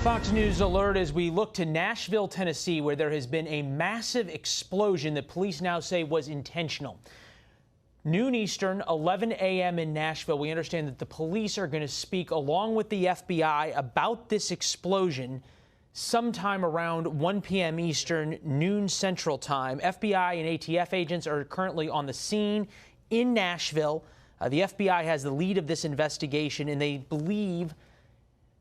Fox News alert as we look to Nashville, Tennessee, where there has been a massive explosion that police now say was intentional. Noon Eastern, 11 a.m. in Nashville. We understand that the police are going to speak along with the FBI about this explosion sometime around 1 p.m. Eastern, noon Central Time. FBI and ATF agents are currently on the scene in Nashville. The FBI has the lead of this investigation, and they believe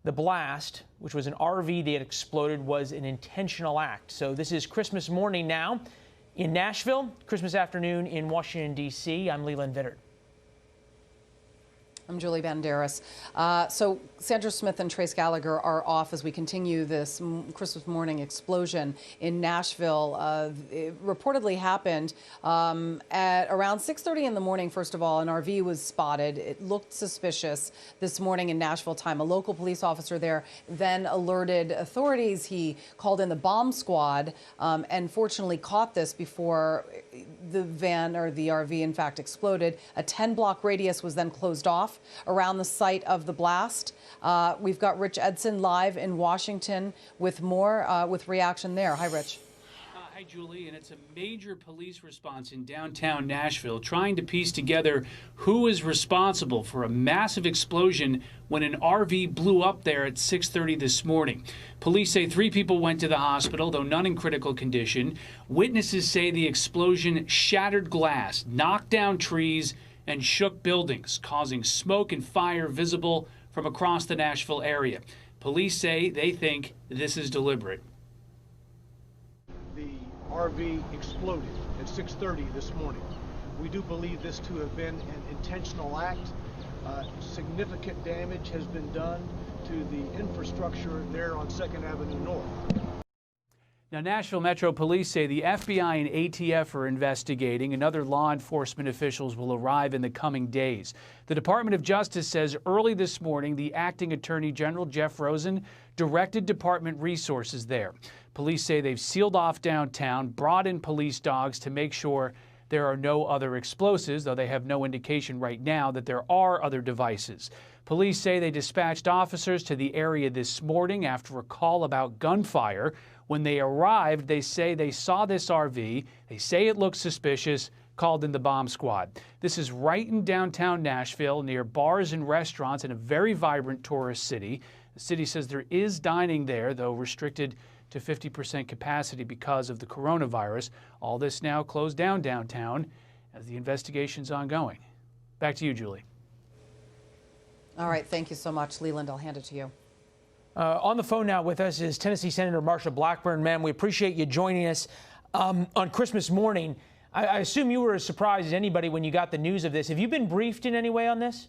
the blast, which was an RV that had exploded, was an intentional act. So this is Christmas morning now in Nashville, Christmas afternoon in Washington, D.C. I'm Leland Vittert. I'm Julie Banderas. So Sandra Smith and Trace Gallagher are off as we continue this Christmas morning explosion in Nashville. It reportedly happened at around 6:30 in the morning. First of all, an RV was spotted. It looked suspicious this morning in Nashville time. A local police officer there then alerted authorities. He called in the bomb squad and fortunately caught this before the van or the RV in fact exploded. A 10-block radius was then closed off around the site of the blast. We've got Rich Edson live in Washington with more with reaction there. Hi, Rich. Hi, Julie. And it's a major police response in downtown Nashville trying to piece together who is responsible for a massive explosion when an RV blew up there at 6:30 this morning. Police say 3 people went to the hospital, though none in critical condition. Witnesses say the explosion shattered glass, knocked down trees, and shook buildings, causing smoke and fire visible from across the Nashville area. Police say they think this is deliberate. The RV exploded at 6:30 this morning. We do believe this to have been an intentional act. Significant damage has been done to the infrastructure there on 2nd Avenue North. Now, Nashville Metro Police say the FBI and ATF are investigating, and other law enforcement officials will arrive in the coming days. The Department of Justice says early this morning the acting Attorney General, Jeff Rosen, directed department resources there. Police say they've sealed off downtown, brought in police dogs to make sure there are no other explosives, though they have no indication right now that there are other devices. Police say they dispatched officers to the area this morning after a call about gunfire. When they arrived, they say they saw this RV. They say it looked suspicious, called in the bomb squad. This is right in downtown Nashville, near bars and restaurants in a very vibrant tourist city. The city says there is dining there, though restricted to 50% capacity because of the coronavirus. All this now closed down downtown as the investigation's ongoing. Back to you, Julie. All right, thank you so much, Leland. I'll hand it to you. On the phone now with us is Tennessee Senator Marsha Blackburn. Ma'am, we appreciate you joining us on Christmas morning. I assume you were as surprised as anybody when you got the news of this. Have you been briefed in any way on this?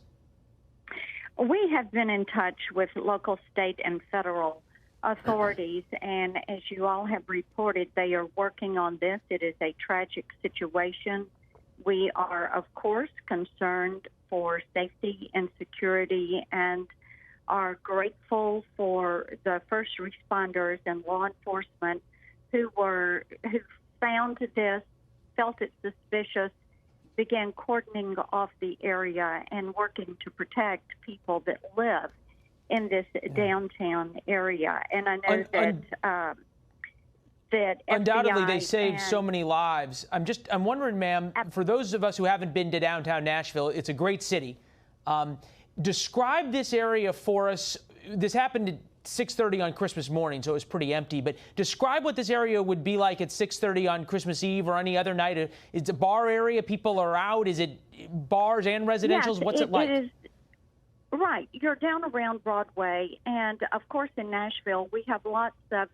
We have been in touch with local, state, and federal authorities, and as you all have reported, they are working on this. It is a tragic situation. We are, of course, concerned for safety and security and are grateful for the first responders and law enforcement who found this, felt it suspicious, began cordoning off the area and working to protect people that live in this downtown area. And I know that undoubtedly FBI they saved so many lives. I'm wondering, ma'am, for those of us who haven't been to downtown Nashville, it's a great city. Describe this area for us. This happened at 6:30 on Christmas morning, so it was pretty empty. But describe what this area would be like at 6:30 on Christmas Eve or any other night. Is it a bar area? People are out? Is it bars and residentials? Yes, What's it like? It is, right. You're down around Broadway. And, of course, in Nashville, we have lots of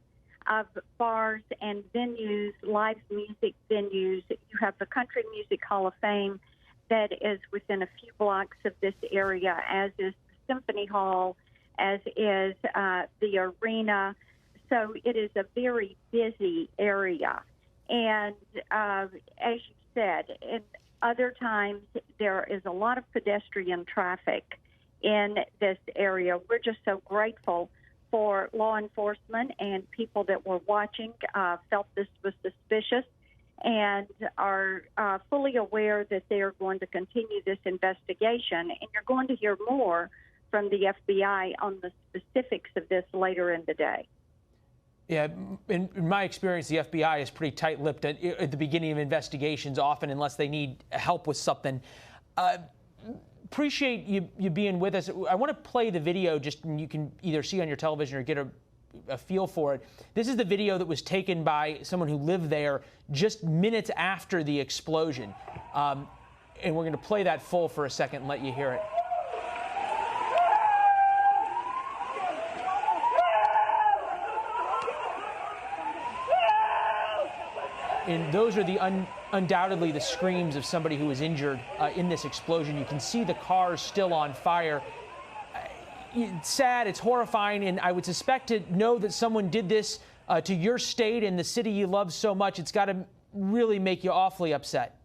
bars and venues, live music venues. You have the Country Music Hall of Fame that is within a few blocks of this area, as is the Symphony Hall, as is the arena. So it is a very busy area. And as you said, in other times there is a lot of pedestrian traffic in this area. We're just so grateful for law enforcement and people that were watching, felt this was suspicious, and are fully aware that they are going to continue this investigation. And you're going to hear more from the FBI on the specifics of this later in the day. Yeah, in my experience, the FBI is pretty tight-lipped at the beginning of investigations, often unless they need help with something. Appreciate you being with us. I want to play the video, just you can either see on your television or get a feel for it. This is the video that was taken by someone who lived there just minutes after the explosion. And we're going to play that full for a second and let you hear it. And those are undoubtedly the screams of somebody who was injured in this explosion. You can see the cars still on fire. It's sad, it's horrifying, and I would suspect to know that someone did this to your state and the city you love so much, it's got to really make you awfully upset.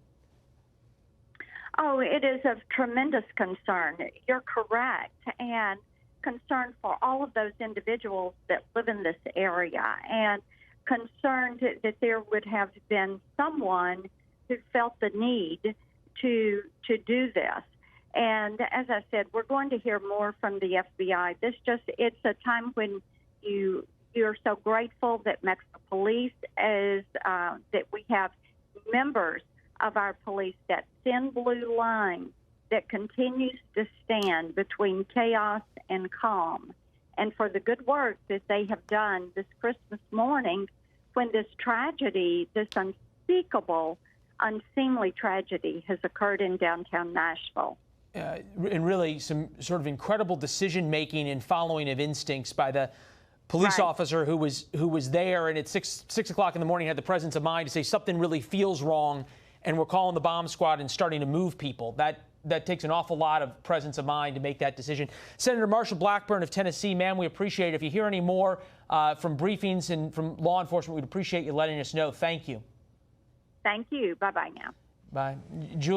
Oh, it is of tremendous concern. You're correct, and concern for all of those individuals that live in this area, and concerned that there would have been someone who felt the need to do this. And as I said, we're going to hear more from the FBI. It's a time when you're so grateful that Mexico Police is, that we have members of our police, that thin blue line that continues to stand between chaos and calm, and for the good work that they have done this Christmas morning when this tragedy, this unspeakable, unseemly tragedy has occurred in downtown Nashville. And really some sort of incredible decision-making and following of instincts by the police officer who was there, and at 6 o'clock in the morning had the presence of mind to say something really feels wrong, and we're calling the bomb squad and starting to move people. That takes an awful lot of presence of mind to make that decision. Senator Marshall Blackburn of Tennessee, ma'am, we appreciate it. If you hear any more from briefings and from law enforcement, we'd appreciate you letting us know. Thank you. Thank you. Bye-bye now. Bye. Julie.